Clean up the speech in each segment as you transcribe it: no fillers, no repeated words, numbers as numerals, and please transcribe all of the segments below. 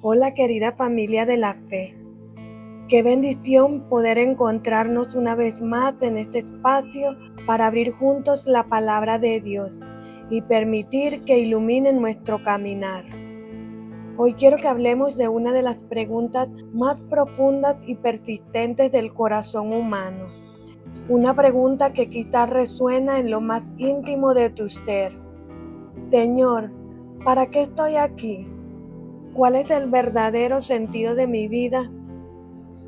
Hola querida familia de la fe, qué bendición poder encontrarnos una vez más en este espacio para abrir juntos la palabra de Dios y permitir que ilumine nuestro caminar. Hoy quiero que hablemos de una de las preguntas más profundas y persistentes del corazón humano. Una pregunta que quizás resuena en lo más íntimo de tu ser. Señor, ¿para qué estoy aquí? ¿Cuál es el verdadero sentido de mi vida?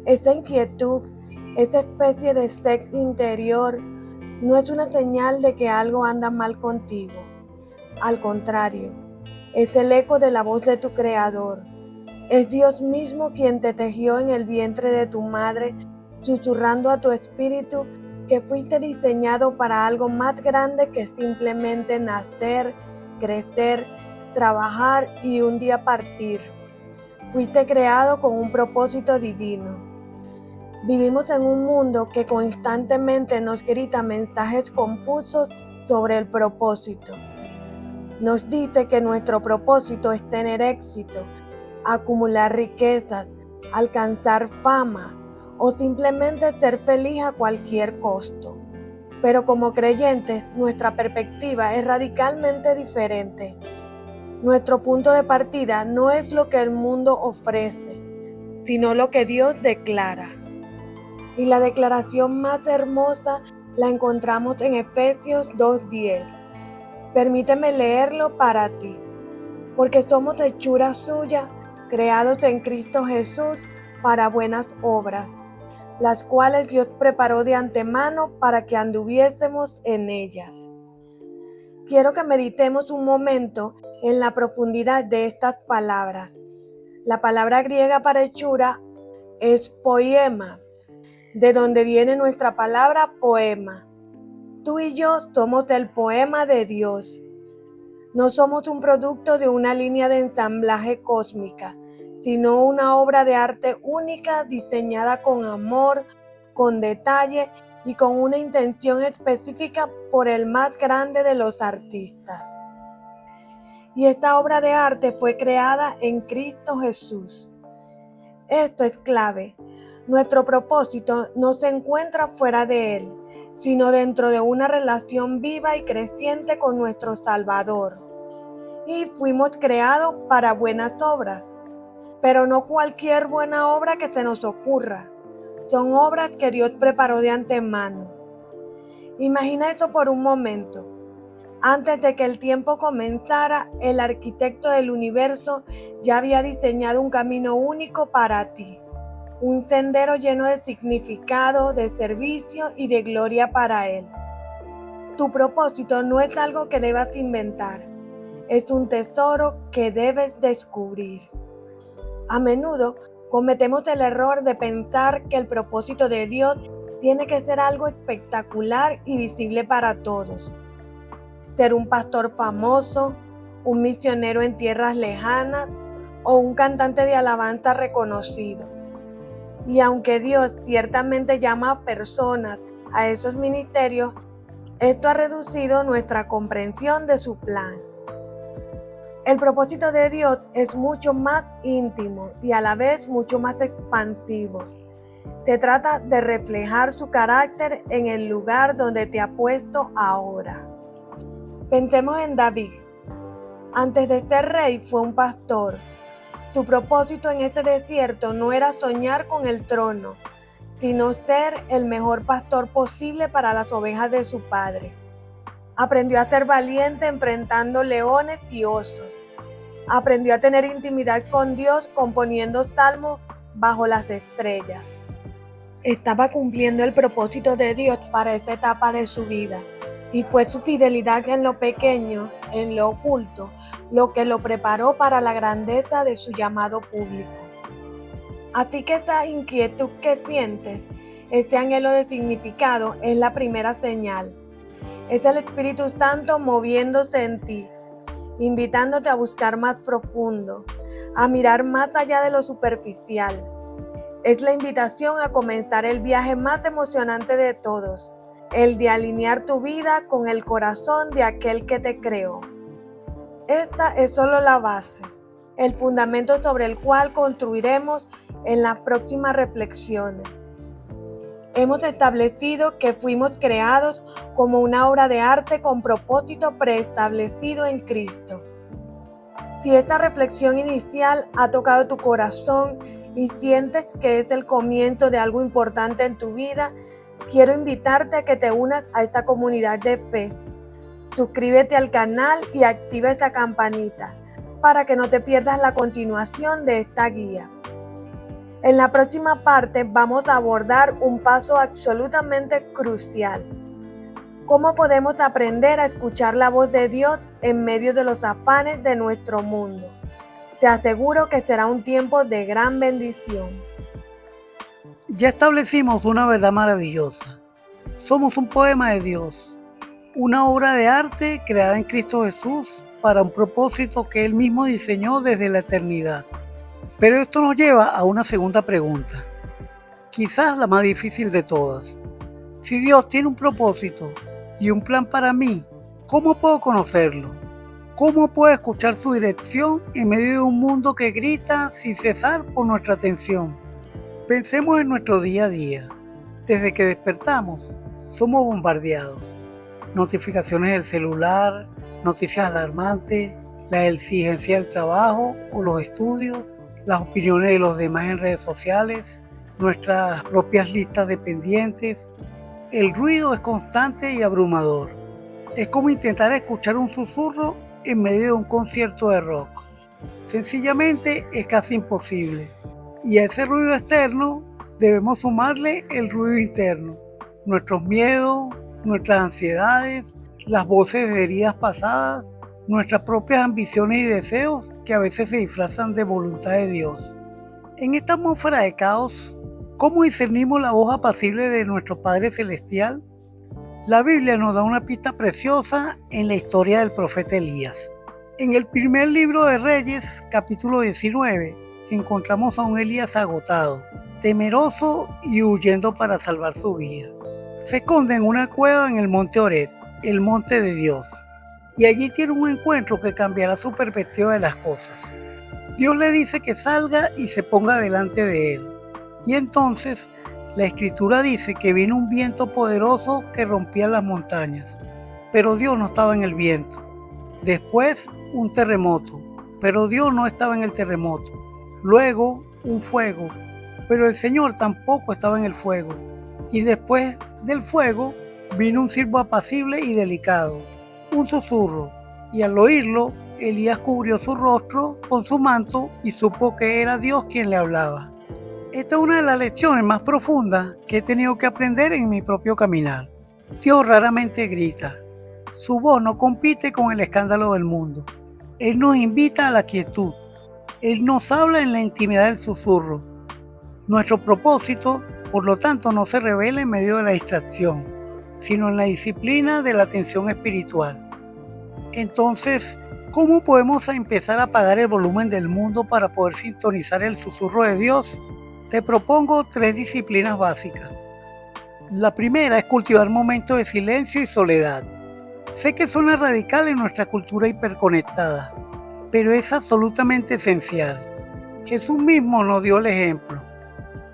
Esa inquietud, esa especie de sed interior, no es una señal de que algo anda mal contigo. Al contrario, es el eco de la voz de tu Creador. Es Dios mismo quien te tejió en el vientre de tu madre, susurrando a tu espíritu que fuiste diseñado para algo más grande que simplemente nacer, crecer, trabajar y un día partir. Fuiste creado con un propósito divino. Vivimos en un mundo que constantemente nos grita mensajes confusos sobre el propósito. Nos dice que nuestro propósito es tener éxito, acumular riquezas, alcanzar fama o simplemente ser feliz a cualquier costo. Pero como creyentes, nuestra perspectiva es radicalmente diferente. Nuestro punto de partida no es lo que el mundo ofrece, sino lo que Dios declara. Y la declaración más hermosa la encontramos en Efesios 2:10. Permíteme leerlo para ti. Porque somos hechura suya, creados en Cristo Jesús para buenas obras, las cuales Dios preparó de antemano para que anduviésemos en ellas. Quiero que meditemos un momento en la profundidad de estas palabras. La palabra griega para hechura es poema, de donde viene nuestra palabra poema. Tú y yo somos el poema de Dios. No somos un producto de una línea de ensamblaje cósmica, sino una obra de arte única diseñada con amor, con detalle y con una intención específica por el más grande de los artistas. Y esta obra de arte fue creada en Cristo Jesús. Esto es clave. Nuestro propósito no se encuentra fuera de Él, sino dentro de una relación viva y creciente con nuestro Salvador. Y fuimos creados para buenas obras, pero no cualquier buena obra que se nos ocurra. Son obras que Dios preparó de antemano. Imagina esto por un momento. Antes de que el tiempo comenzara, el arquitecto del universo ya había diseñado un camino único para ti. Un sendero lleno de significado, de servicio y de gloria para Él. Tu propósito no es algo que debas inventar, es un tesoro que debes descubrir. A menudo cometemos el error de pensar que el propósito de Dios tiene que ser algo espectacular y visible para todos. Ser un pastor famoso, un misionero en tierras lejanas o un cantante de alabanza reconocido. Y aunque Dios ciertamente llama a personas a esos ministerios, esto ha reducido nuestra comprensión de su plan. El propósito de Dios es mucho más íntimo y a la vez mucho más expansivo. Se trata de reflejar su carácter en el lugar donde te ha puesto ahora. Pensemos en David. Antes de ser rey fue un pastor. Tu propósito en ese desierto no era soñar con el trono, sino ser el mejor pastor posible para las ovejas de su padre. Aprendió a ser valiente enfrentando leones y osos. Aprendió a tener intimidad con Dios componiendo salmos bajo las estrellas. Estaba cumpliendo el propósito de Dios para esta etapa de su vida. Y fue su fidelidad en lo pequeño, en lo oculto, lo que lo preparó para la grandeza de su llamado público. Así que esa inquietud que sientes, ese anhelo de significado, es la primera señal. Es el Espíritu Santo moviéndose en ti, invitándote a buscar más profundo, a mirar más allá de lo superficial. Es la invitación a comenzar el viaje más emocionante de todos, el de alinear tu vida con el corazón de aquel que te creó. Esta es solo la base. el fundamento sobre el cual construiremos en las próximas reflexiones. Hemos establecido que fuimos creados como una obra de arte con propósito preestablecido en Cristo. Si esta reflexión inicial ha tocado tu corazón y sientes que es el comienzo de algo importante en tu vida, quiero invitarte a que te unas a esta comunidad de fe. Suscríbete al canal y activa esa campanita para que no te pierdas la continuación de esta guía. En la próxima parte vamos a abordar un paso absolutamente crucial. ¿Cómo podemos aprender a escuchar la voz de Dios en medio de los afanes de nuestro mundo? Te aseguro que será un tiempo de gran bendición. Ya establecimos una verdad maravillosa. Somos un poema de Dios, una obra de arte creada en Cristo Jesús para un propósito que Él mismo diseñó desde la eternidad. Pero esto nos lleva a una segunda pregunta, quizás la más difícil de todas. Si Dios tiene un propósito y un plan para mí, ¿cómo puedo conocerlo? ¿Cómo puedo escuchar su dirección en medio de un mundo que grita sin cesar por nuestra atención? Pensemos en nuestro día a día. Desde que despertamos, somos bombardeados. Notificaciones del celular, noticias alarmantes, la exigencia del trabajo o los estudios, las opiniones de los demás en redes sociales, nuestras propias listas de pendientes. El ruido es constante y abrumador. Es como intentar escuchar un susurro en medio de un concierto de rock. Sencillamente es casi imposible. Y a ese ruido externo debemos sumarle el ruido interno, nuestros miedos, nuestras ansiedades, las voces de heridas pasadas, nuestras propias ambiciones y deseos que a veces se disfrazan de voluntad de Dios. En esta atmósfera de caos, ¿cómo discernimos la voz apacible de nuestro Padre Celestial? La Biblia nos da una pista preciosa en la historia del profeta Elías. En el primer libro de Reyes, capítulo 19, encontramos a un Elías agotado, temeroso y huyendo para salvar su vida. Se esconde en una cueva en el monte Oreb, el monte de Dios, y allí tiene un encuentro que cambiará su perspectiva de las cosas. Dios le dice que salga y se ponga delante de él, y entonces la escritura dice que vino un viento poderoso que rompía las montañas, pero Dios no estaba en el viento. Después un terremoto, pero Dios no estaba en el terremoto. Luego un fuego, pero el Señor tampoco estaba en el fuego. Y después del fuego vino un silbo apacible y delicado, un susurro, y al oírlo, Elías cubrió su rostro con su manto y supo que era Dios quien le hablaba. Esta es una de las lecciones más profundas que he tenido que aprender en mi propio caminar. Dios raramente grita. Su voz no compite con el escándalo del mundo. Él nos invita a la quietud. Él nos habla en la intimidad del susurro. Nuestro propósito, por lo tanto, no se revela en medio de la distracción, sino en la disciplina de la atención espiritual. Entonces, ¿cómo podemos empezar a apagar el volumen del mundo para poder sintonizar el susurro de Dios? Te propongo 3 disciplinas básicas. La primera es cultivar momentos de silencio y soledad. Sé que suena radical en nuestra cultura hiperconectada, pero es absolutamente esencial. Jesús mismo nos dio el ejemplo.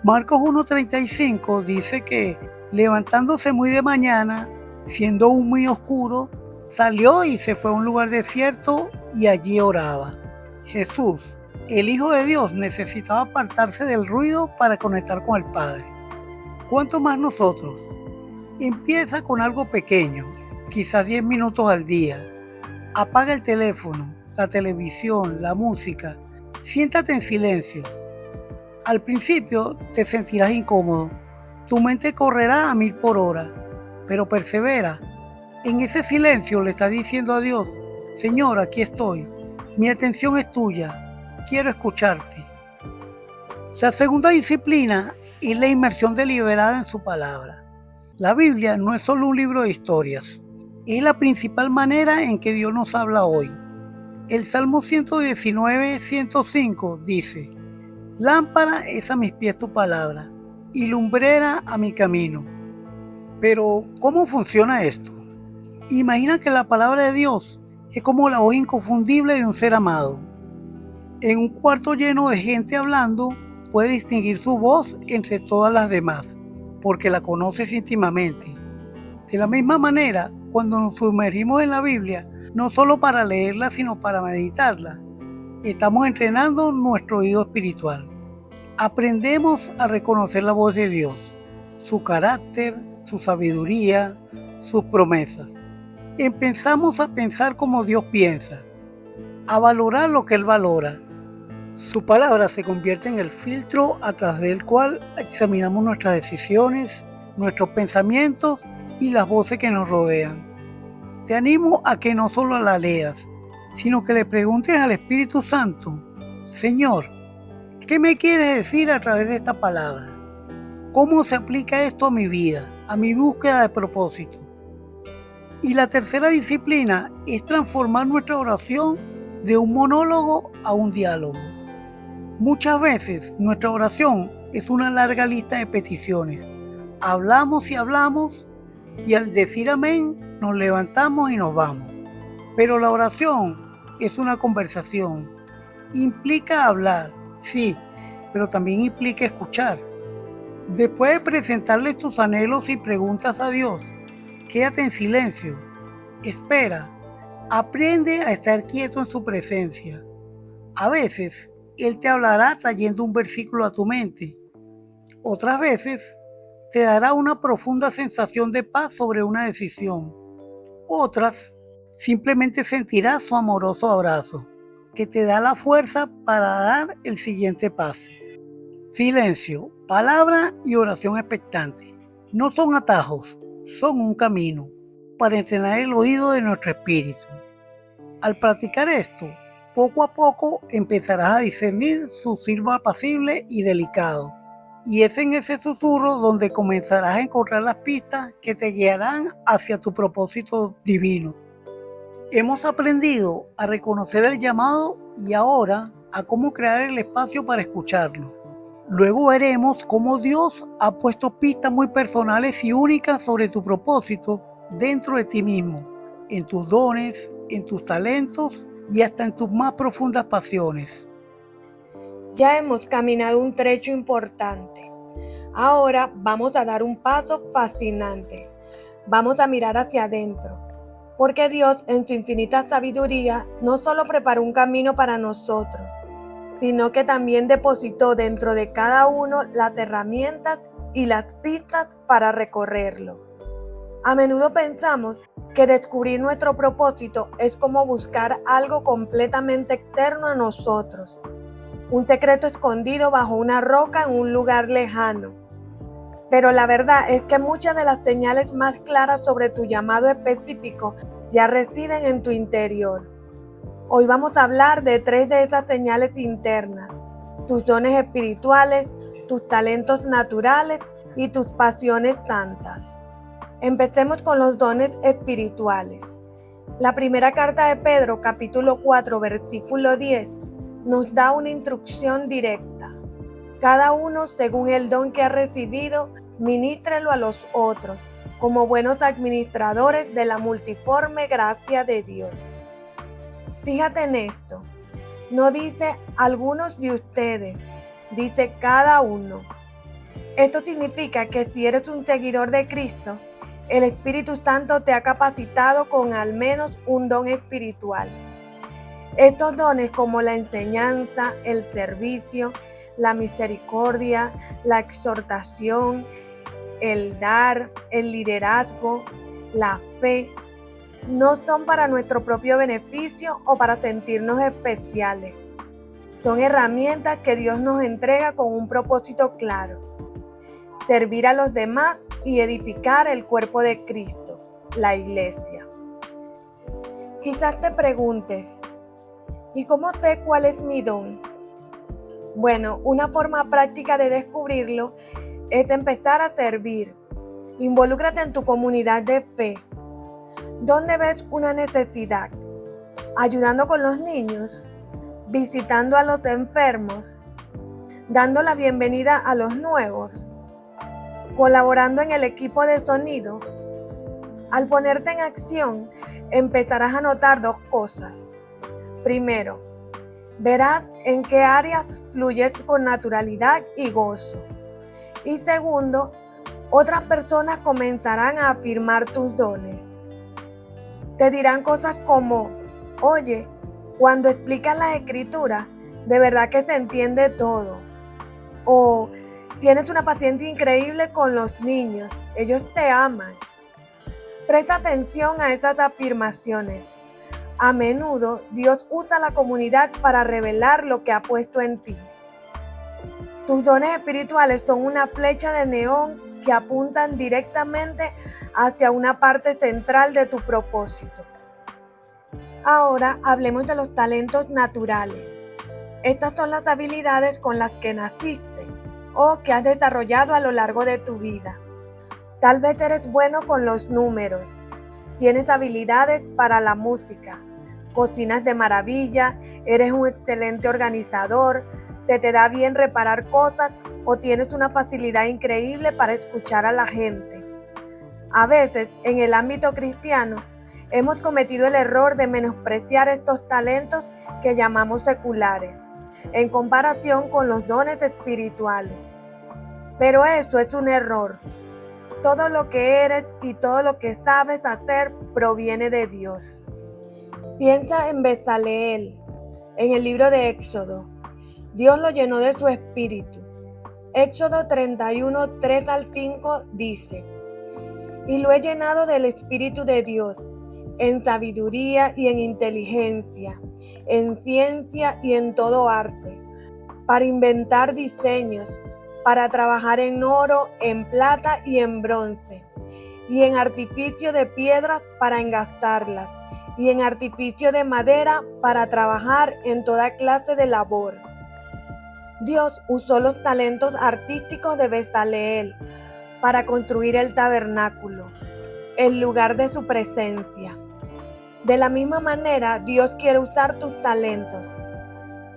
Marcos 1:35 dice que, levantándose muy de mañana, siendo aún muy oscuro, salió y se fue a un lugar desierto y allí oraba. Jesús, el Hijo de Dios, necesitaba apartarse del ruido para conectar con el Padre. ¿Cuánto más nosotros? Empieza con algo pequeño, quizás 10 minutos al día. Apaga el teléfono, la televisión, la música. Siéntate en silencio. Al principio te sentirás incómodo. Tu mente correrá a 1000 por hora, pero persevera. En ese silencio le estás diciendo a Dios: Señor, aquí estoy. Mi atención es tuya. Quiero escucharte. La segunda disciplina es la inmersión deliberada en su palabra. La Biblia no es solo un libro de historias. Es la principal manera en que Dios nos habla hoy. El Salmo 119, 105 dice: Lámpara es a mis pies tu palabra y lumbrera a mi camino. Pero, ¿cómo funciona esto? Imagina que la palabra de Dios es como la voz inconfundible de un ser amado. En un cuarto lleno de gente hablando, puede distinguir su voz entre todas las demás, porque la conoces íntimamente. De la misma manera, cuando nos sumergimos en la Biblia, no solo para leerla, sino para meditarla, estamos entrenando nuestro oído espiritual. Aprendemos a reconocer la voz de Dios, su carácter, su sabiduría, sus promesas. Empezamos a pensar como Dios piensa, a valorar lo que Él valora. Su palabra se convierte en el filtro a través del cual examinamos nuestras decisiones, nuestros pensamientos y las voces que nos rodean. Te animo a que no solo la leas, sino que le preguntes al Espíritu Santo, Señor, ¿qué me quieres decir a través de esta palabra? ¿Cómo se aplica esto a mi vida, a mi búsqueda de propósito? Y la tercera disciplina es transformar nuestra oración de un monólogo a un diálogo. Muchas veces nuestra oración es una larga lista de peticiones. Hablamos y hablamos y al decir amén nos levantamos y nos vamos. Pero la oración es una conversación. Implica hablar, sí, pero también implica escuchar. Después de presentarles tus anhelos y preguntas a Dios, quédate en silencio, espera, aprende a estar quieto en su presencia. A veces, Él te hablará trayendo un versículo a tu mente. Otras veces, te dará una profunda sensación de paz sobre una decisión. Otras, simplemente sentirás su amoroso abrazo, que te da la fuerza para dar el siguiente paso. Silencio, palabra y oración expectante. No son atajos, son un camino para entrenar el oído de nuestro espíritu. Al practicar esto, poco a poco empezarás a discernir su silbo apacible y delicado. Y es en ese susurro donde comenzarás a encontrar las pistas que te guiarán hacia tu propósito divino. Hemos aprendido a reconocer el llamado y ahora a cómo crear el espacio para escucharlo. Luego veremos cómo Dios ha puesto pistas muy personales y únicas sobre tu propósito dentro de ti mismo, en tus dones, en tus talentos y hasta en tus más profundas pasiones. Ya hemos caminado un trecho importante. Ahora vamos a dar un paso fascinante. Vamos a mirar hacia adentro, porque Dios en su infinita sabiduría no solo preparó un camino para nosotros, sino que también depositó dentro de cada uno las herramientas y las pistas para recorrerlo. A menudo pensamos que descubrir nuestro propósito es como buscar algo completamente externo a nosotros, un secreto escondido bajo una roca en un lugar lejano. Pero la verdad es que muchas de las señales más claras sobre tu llamado específico ya residen en tu interior. Hoy vamos a hablar de 3 de esas señales internas: tus dones espirituales, tus talentos naturales y tus pasiones santas. Empecemos con los dones espirituales. La primera carta de Pedro, capítulo 4, versículo 10, nos da una instrucción directa. Cada uno, según el don que ha recibido, ministrelo a los otros, como buenos administradores de la multiforme gracia de Dios. Fíjate en esto. No dice algunos de ustedes, dice cada uno. Esto significa que si eres un seguidor de Cristo, el Espíritu Santo te ha capacitado con al menos un don espiritual. Estos dones, como la enseñanza, el servicio, la misericordia, la exhortación, el dar, el liderazgo, la fe, no son para nuestro propio beneficio o para sentirnos especiales. Son herramientas que Dios nos entrega con un propósito claro: servir a los demás y edificar el cuerpo de Cristo, la iglesia. Quizás te preguntes, ¿y cómo sé cuál es mi don? Bueno, una forma práctica de descubrirlo es empezar a servir. Involúcrate en tu comunidad de fe. ¿Dónde ves una necesidad? ¿Ayudando con los niños? ¿Visitando a los enfermos? ¿Dando la bienvenida a los nuevos? ¿Colaborando en el equipo de sonido? Al ponerte en acción, empezarás a notar 2 cosas. Primero, Verás en qué áreas fluyes con naturalidad y gozo. Y segundo, otras personas comenzarán a afirmar tus dones. Te dirán cosas como, oye, cuando explicas las escrituras, de verdad que se entiende todo. O tienes una paciencia increíble con los niños, ellos te aman. Presta atención a esas afirmaciones. A menudo Dios usa la comunidad para revelar lo que ha puesto en ti. Tus dones espirituales son una flecha de neón que apuntan directamente hacia una parte central de tu propósito. Ahora hablemos de los talentos naturales. Estas son las habilidades con las que naciste o que has desarrollado a lo largo de tu vida. Tal vez eres bueno con los números, tienes habilidades para la música, cocinas de maravilla, eres un excelente organizador, te da bien reparar cosas o tienes una facilidad increíble para escuchar a la gente. A veces, en el ámbito cristiano, hemos cometido el error de menospreciar estos talentos que llamamos seculares, en comparación con los dones espirituales. Pero eso es un error. Todo lo que eres y todo lo que sabes hacer proviene de Dios. Piensa en Bezaleel, en el libro de Éxodo. Dios lo llenó de su espíritu. Éxodo 31, 3 al 5 dice: y lo he llenado del espíritu de Dios, en sabiduría y en inteligencia, en ciencia y en todo arte, para inventar diseños, para trabajar en oro, en plata y en bronce, y en artificio de piedras para engastarlas, y en artificio de madera para trabajar en toda clase de labor. Dios usó los talentos artísticos de Bezaleel para construir el tabernáculo, el lugar de su presencia. De la misma manera, Dios quiere usar tus talentos.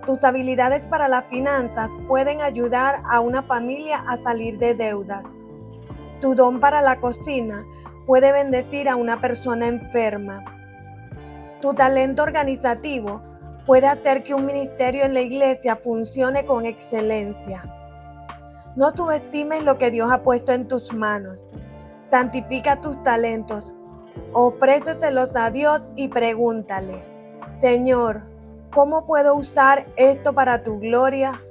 Tus habilidades para las finanzas pueden ayudar a una familia a salir de deudas. Tu don para la cocina puede bendecir a una persona enferma. Tu talento organizativo puede hacer que un ministerio en la iglesia funcione con excelencia. No subestimes lo que Dios ha puesto en tus manos. Santifica tus talentos. Ofréceselos a Dios y pregúntale: Señor, ¿cómo puedo usar esto para tu gloria?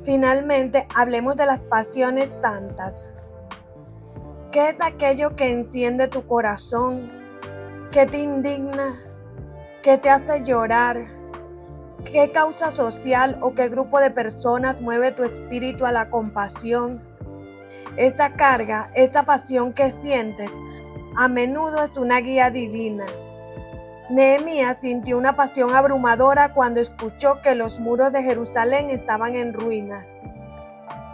Finalmente, hablemos de las pasiones santas. ¿Qué es aquello que enciende tu corazón? ¿Qué te indigna? ¿Qué te hace llorar? ¿Qué causa social o qué grupo de personas mueve tu espíritu a la compasión? Esta carga, esta pasión que sientes, a menudo es una guía divina. Nehemías sintió una pasión abrumadora cuando escuchó que los muros de Jerusalén estaban en ruinas.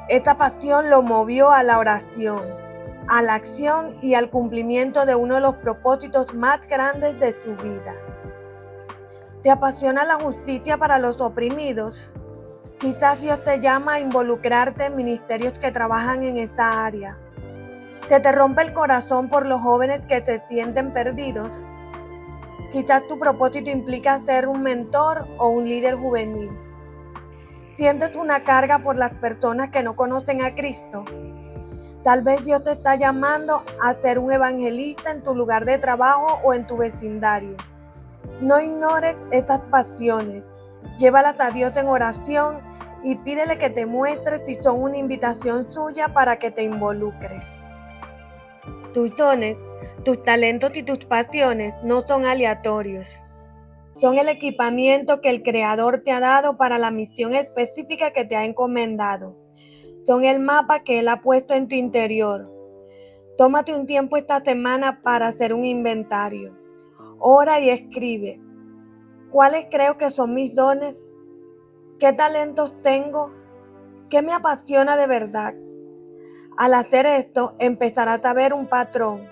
Esta pasión lo movió a la oración, a la acción y al cumplimiento de uno de los propósitos más grandes de su vida. ¿Te apasiona la justicia para los oprimidos? Quizás Dios te llama a involucrarte en ministerios que trabajan en esta área. ¿Te rompe el corazón por los jóvenes que se sienten perdidos? Quizás tu propósito implica ser un mentor o un líder juvenil. ¿Sientes una carga por las personas que no conocen a Cristo? Tal vez Dios te está llamando a ser un evangelista en tu lugar de trabajo o en tu vecindario. No ignores estas pasiones. Llévalas a Dios en oración y pídele que te muestre si son una invitación suya para que te involucres. Tus dones, tus talentos y tus pasiones no son aleatorios. Son el equipamiento que el Creador te ha dado para la misión específica que te ha encomendado. Son el mapa que Él ha puesto en tu interior. Tómate un tiempo esta semana para hacer un inventario. Ora y escribe. ¿Cuáles creo que son mis dones? ¿Qué talentos tengo? ¿Qué me apasiona de verdad? Al hacer esto, empezarás a ver un patrón,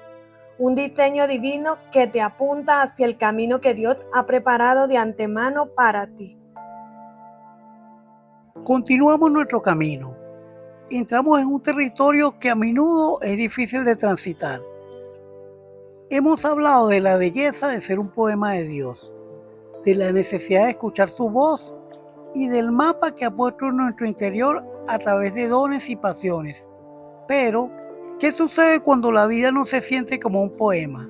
un diseño divino que te apunta hacia el camino que Dios ha preparado de antemano para ti. Continuamos nuestro camino. Entramos en un territorio que a menudo es difícil de transitar. Hemos hablado de la belleza de ser un poema de Dios. de la necesidad de escuchar su voz y del mapa que ha puesto en nuestro interior a través de dones y pasiones. Pero, ¿qué sucede cuando la vida no se siente como un poema?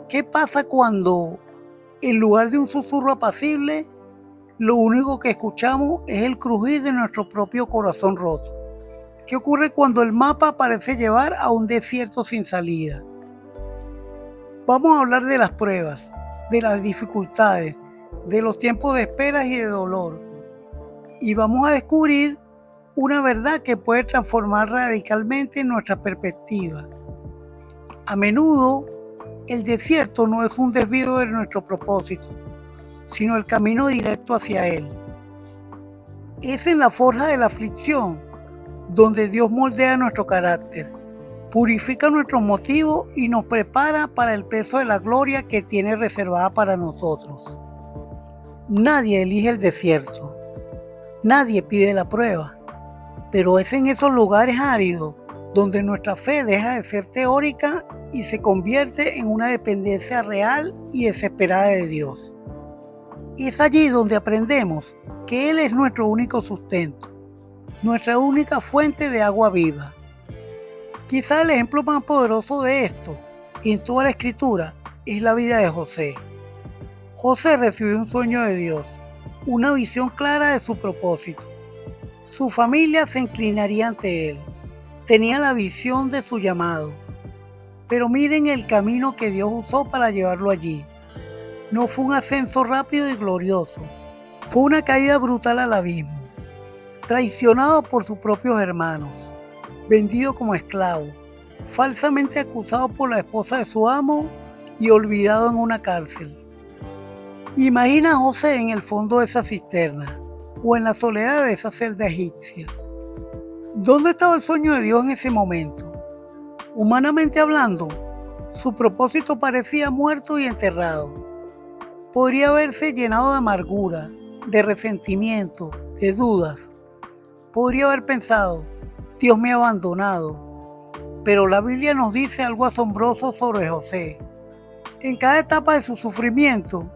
¿Qué pasa cuando, en lugar de un susurro apacible, lo único que escuchamos es el crujir de nuestro propio corazón roto? ¿Qué ocurre cuando el mapa parece llevar a un desierto sin salida? Vamos a hablar de las pruebas, de las dificultades, de los tiempos de espera y de dolor. Y vamos a descubrir una verdad que puede transformar radicalmente nuestra perspectiva. A menudo, el desierto no es un desvío de nuestro propósito, sino el camino directo hacia él. Es en la forja de la aflicción donde Dios moldea nuestro carácter, purifica nuestros motivos y nos prepara para el peso de la gloria que tiene reservada para nosotros. Nadie elige el desierto, nadie pide la prueba, pero es en esos lugares áridos donde nuestra fe deja de ser teórica y se convierte en una dependencia real y desesperada de Dios. Y es allí donde aprendemos que Él es nuestro único sustento, nuestra única fuente de agua viva. Quizá el ejemplo más poderoso de esto en toda la Escritura es la vida de José. José recibió un sueño de Dios, una visión clara de su propósito. Su familia se inclinaría ante él, tenía la visión de su llamado. Pero miren el camino que Dios usó para llevarlo allí. No fue un ascenso rápido y glorioso, fue una caída brutal al abismo. Traicionado por sus propios hermanos, vendido como esclavo, falsamente acusado por la esposa de su amo y olvidado en una cárcel. Imagina a José en el fondo de esa cisterna o en la soledad de esa celda egipcia. ¿Dónde estaba el sueño de Dios en ese momento? Humanamente hablando, su propósito parecía muerto y enterrado. Podría haberse llenado de amargura, de resentimiento, de dudas. Podría haber pensado, Dios me ha abandonado. Pero la Biblia nos dice algo asombroso sobre José. En cada etapa de su sufrimiento,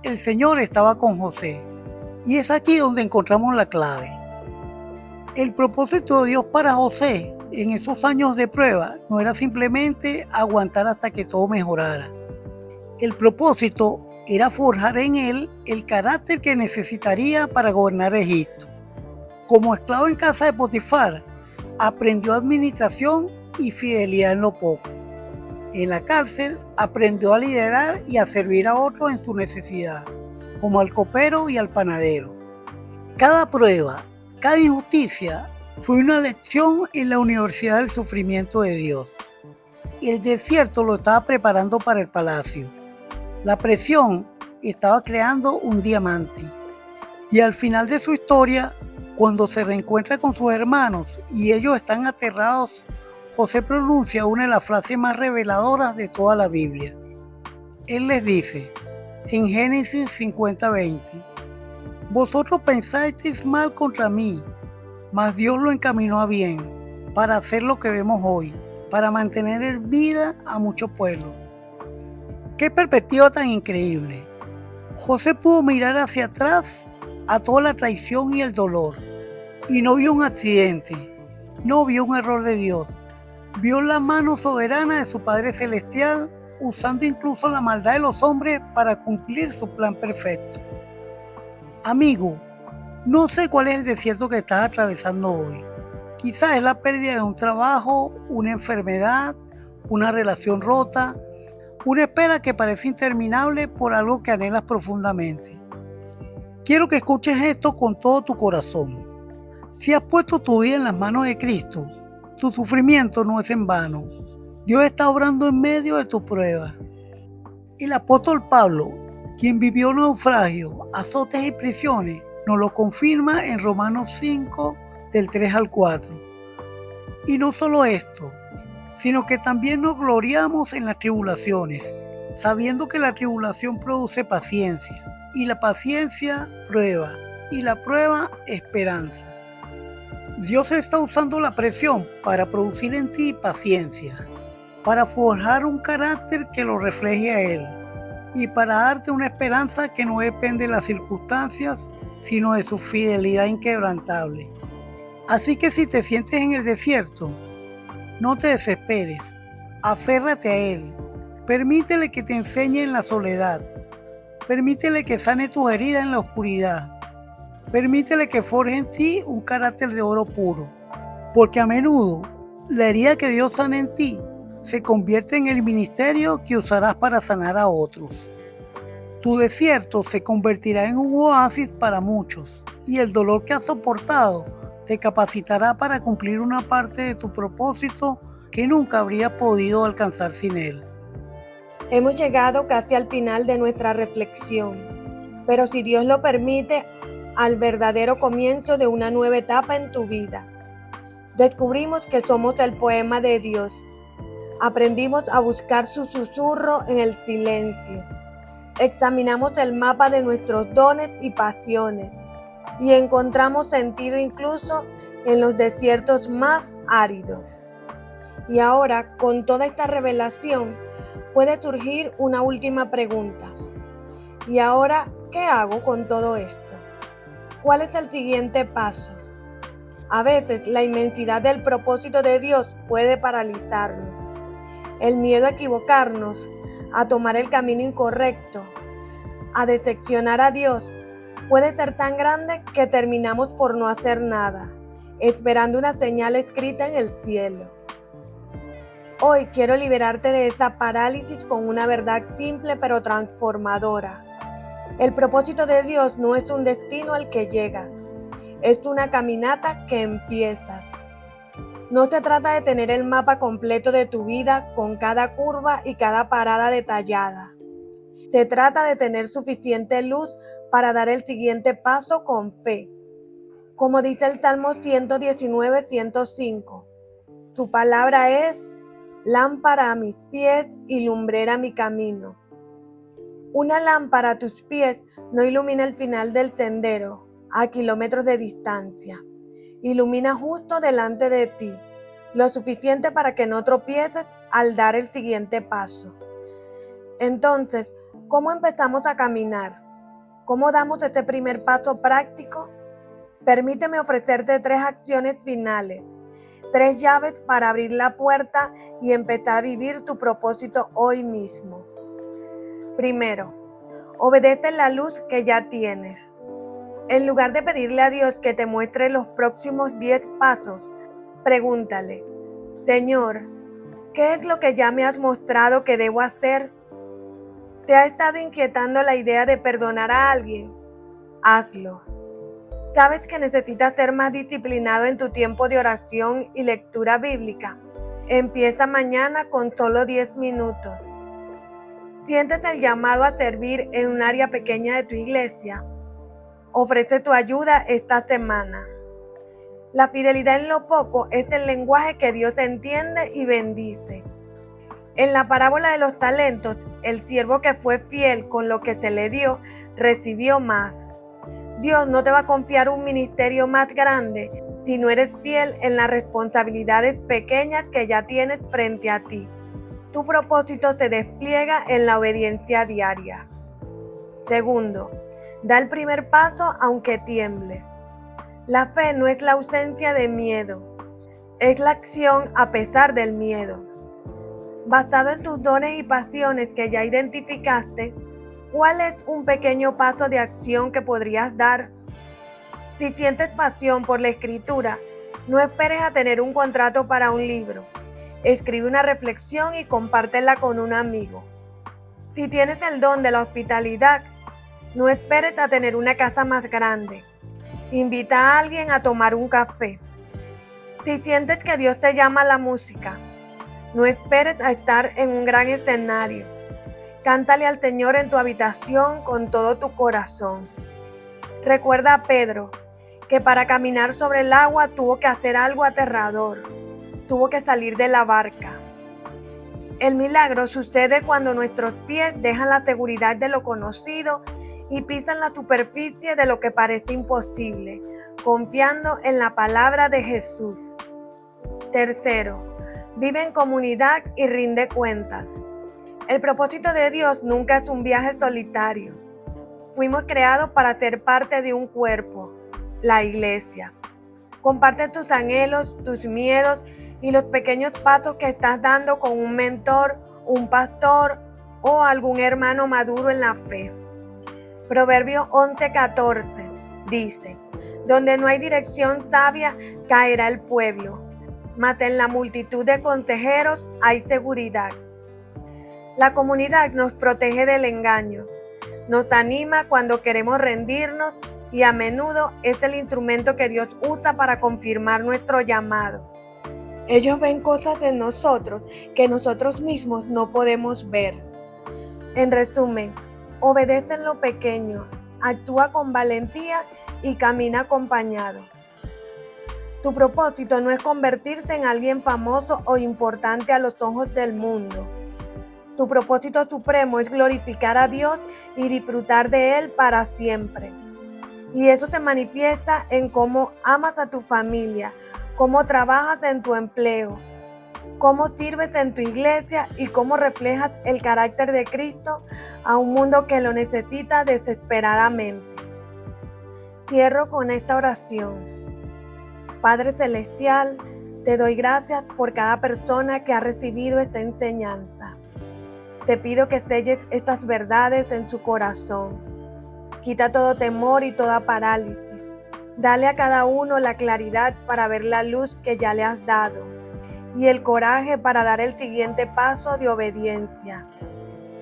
el Señor estaba con José. Y es aquí donde encontramos la clave. El propósito de Dios para José en esos años de prueba no era simplemente aguantar hasta que todo mejorara. El propósito era forjar en él el carácter que necesitaría para gobernar Egipto. Como esclavo en casa de Potifar, aprendió administración y fidelidad en lo poco. En la cárcel aprendió a liderar y a servir a otros en su necesidad, como al copero y al panadero. Cada prueba, cada injusticia fue una lección en la universidad del sufrimiento de Dios. El desierto lo estaba preparando para el palacio. La presión estaba creando un diamante. Y al final de su historia, cuando se reencuentra con sus hermanos y ellos están aterrados, José pronuncia una de las frases más reveladoras de toda la Biblia. Él les dice, en Génesis 50:20, vosotros pensasteis mal contra mí, mas Dios lo encaminó a bien, para hacer lo que vemos hoy, para mantener en vida a muchos pueblos. ¡Qué perspectiva tan increíble! José pudo mirar hacia atrás a toda la traición y el dolor, y no vio un accidente, no vio un error de Dios, vio la mano soberana de su Padre Celestial, usando incluso la maldad de los hombres para cumplir su plan perfecto. Amigo, no sé cuál es el desierto que estás atravesando hoy. Quizás es la pérdida de un trabajo, una enfermedad, una relación rota, una espera que parece interminable por algo que anhelas profundamente. Quiero que escuches esto con todo tu corazón. Si has puesto tu vida en las manos de Cristo, tu sufrimiento no es en vano. Dios está obrando en medio de tu prueba. El apóstol Pablo, quien vivió naufragio, azotes y prisiones, nos lo confirma en Romanos 5, del 3 al 4. Y no solo esto, sino que también nos gloriamos en las tribulaciones, sabiendo que la tribulación produce paciencia, y la paciencia prueba, y la prueba esperanza. Dios está usando la presión para producir en ti paciencia, para forjar un carácter que lo refleje a Él. y para darte una esperanza que no depende de las circunstancias, sino de su fidelidad inquebrantable. Así que si te sientes en el desierto, no te desesperes, aférrate a Él, permítele que te enseñe en la soledad, permítele que sane tus heridas en la oscuridad, permítele que forje en ti un carácter de oro puro, porque a menudo la herida que Dios sana en ti se convierte en el ministerio que usarás para sanar a otros. Tu desierto se convertirá en un oasis para muchos, y el dolor que has soportado te capacitará para cumplir una parte de tu propósito que nunca habría podido alcanzar sin él. Hemos llegado casi al final de nuestra reflexión, pero si Dios lo permite, al verdadero comienzo de una nueva etapa en tu vida. Descubrimos que somos el poema de Dios. Aprendimos a buscar su susurro en el silencio. Examinamos el mapa de nuestros dones y pasiones y encontramos sentido incluso en los desiertos más áridos. Y ahora, con toda esta revelación, puede surgir una última pregunta. ¿Y ahora qué hago con todo esto? ¿Cuál es el siguiente paso? A veces la inmensidad del propósito de Dios puede paralizarnos. El miedo a equivocarnos, a tomar el camino incorrecto, a decepcionar a Dios, puede ser tan grande que terminamos por no hacer nada, esperando una señal escrita en el cielo. Hoy quiero liberarte de esa parálisis con una verdad simple pero transformadora. El propósito de Dios no es un destino al que llegas, es una caminata que empiezas. No se trata de tener el mapa completo de tu vida con cada curva y cada parada detallada. Se trata de tener suficiente luz para dar el siguiente paso con fe. Como dice el Salmo 119:105, tu palabra es lámpara a mis pies y lumbrera a mi camino. Una lámpara a tus pies no ilumina el final del sendero, a kilómetros de distancia. Ilumina justo delante de ti, lo suficiente para que no tropieces al dar el siguiente paso. Entonces, ¿cómo empezamos a caminar? ¿Cómo damos este primer paso práctico? Permíteme ofrecerte 3 acciones finales, 3 llaves para abrir la puerta y empezar a vivir tu propósito hoy mismo. Primero, obedece la luz que ya tienes. En lugar de pedirle a Dios que te muestre los próximos 10 pasos, pregúntale, Señor, ¿qué es lo que ya me has mostrado que debo hacer? ¿Te ha estado inquietando la idea de perdonar a alguien? Hazlo. ¿Sabes que necesitas ser más disciplinado en tu tiempo de oración y lectura bíblica? Empieza mañana con solo 10 minutos. ¿Sientes el llamado a servir en un área pequeña de tu iglesia? Ofrece tu ayuda esta semana. La fidelidad en lo poco es el lenguaje que Dios entiende y bendice. En la parábola de los talentos, el siervo que fue fiel con lo que se le dio, recibió más. Dios no te va a confiar un ministerio más grande si no eres fiel en las responsabilidades pequeñas que ya tienes frente a ti. Tu propósito se despliega en la obediencia diaria. Segundo, da el primer paso aunque tiembles. La fe no es la ausencia de miedo, es la acción a pesar del miedo. Basado en tus dones y pasiones que ya identificaste, ¿cuál es un pequeño paso de acción que podrías dar? Si sientes pasión por la escritura, no esperes a tener un contrato para un libro. Escribe una reflexión y compártela con un amigo. Si tienes el don de la hospitalidad, no esperes a tener una casa más grande. Invita a alguien a tomar un café. Si sientes que Dios te llama a la música, no esperes a estar en un gran escenario. Cántale al Señor en tu habitación con todo tu corazón. Recuerda a Pedro, que para caminar sobre el agua tuvo que hacer algo aterrador. Tuvo que salir de la barca. El milagro sucede cuando nuestros pies dejan la seguridad de lo conocido y pisan la superficie de lo que parece imposible, confiando en la palabra de Jesús. Tercero, vive en comunidad y rinde cuentas. El propósito de Dios nunca es un viaje solitario. Fuimos creados para ser parte de un cuerpo, la iglesia. Comparte tus anhelos, tus miedos y los pequeños pasos que estás dando con un mentor, un pastor o algún hermano maduro en la fe. Proverbios 11:14 dice: donde no hay dirección sabia, caerá el pueblo, mas en la multitud de consejeros hay seguridad. La comunidad nos protege del engaño, nos anima cuando queremos rendirnos y a menudo es el instrumento que Dios usa para confirmar nuestro llamado. Ellos ven cosas en nosotros que nosotros mismos no podemos ver. En resumen, obedece en lo pequeño, actúa con valentía y camina acompañado. Tu propósito no es convertirte en alguien famoso o importante a los ojos del mundo. Tu propósito supremo es glorificar a Dios y disfrutar de Él para siempre. Y eso se manifiesta en cómo amas a tu familia, cómo trabajas en tu empleo, cómo sirves en tu iglesia y cómo reflejas el carácter de Cristo a un mundo que lo necesita desesperadamente. Cierro con esta oración. Padre Celestial, te doy gracias por cada persona que ha recibido esta enseñanza. Te pido que selles estas verdades en su corazón. Quita todo temor y toda parálisis. Dale a cada uno la claridad para ver la luz que ya le has dado y el coraje para dar el siguiente paso de obediencia.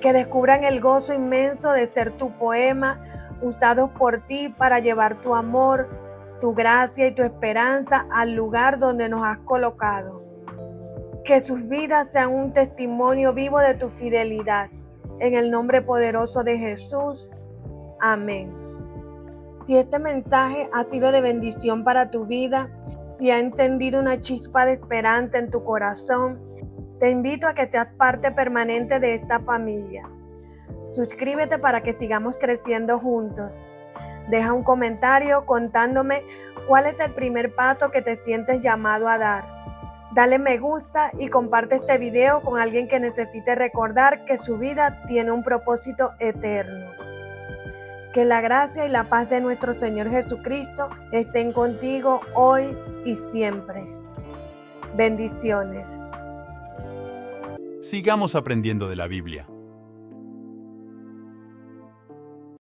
Que descubran el gozo inmenso de ser tu poema, usados por ti para llevar tu amor, tu gracia y tu esperanza al lugar donde nos has colocado. Que sus vidas sean un testimonio vivo de tu fidelidad. En el nombre poderoso de Jesús. Amén. Si este mensaje ha sido de bendición para tu vida, si ha encendido una chispa de esperanza en tu corazón, te invito a que seas parte permanente de esta familia. Suscríbete para que sigamos creciendo juntos. Deja un comentario contándome cuál es el primer paso que te sientes llamado a dar. Dale me gusta y comparte este video con alguien que necesite recordar que su vida tiene un propósito eterno. Que la gracia y la paz de nuestro Señor Jesucristo estén contigo hoy y siempre. Bendiciones. Sigamos aprendiendo de la Biblia.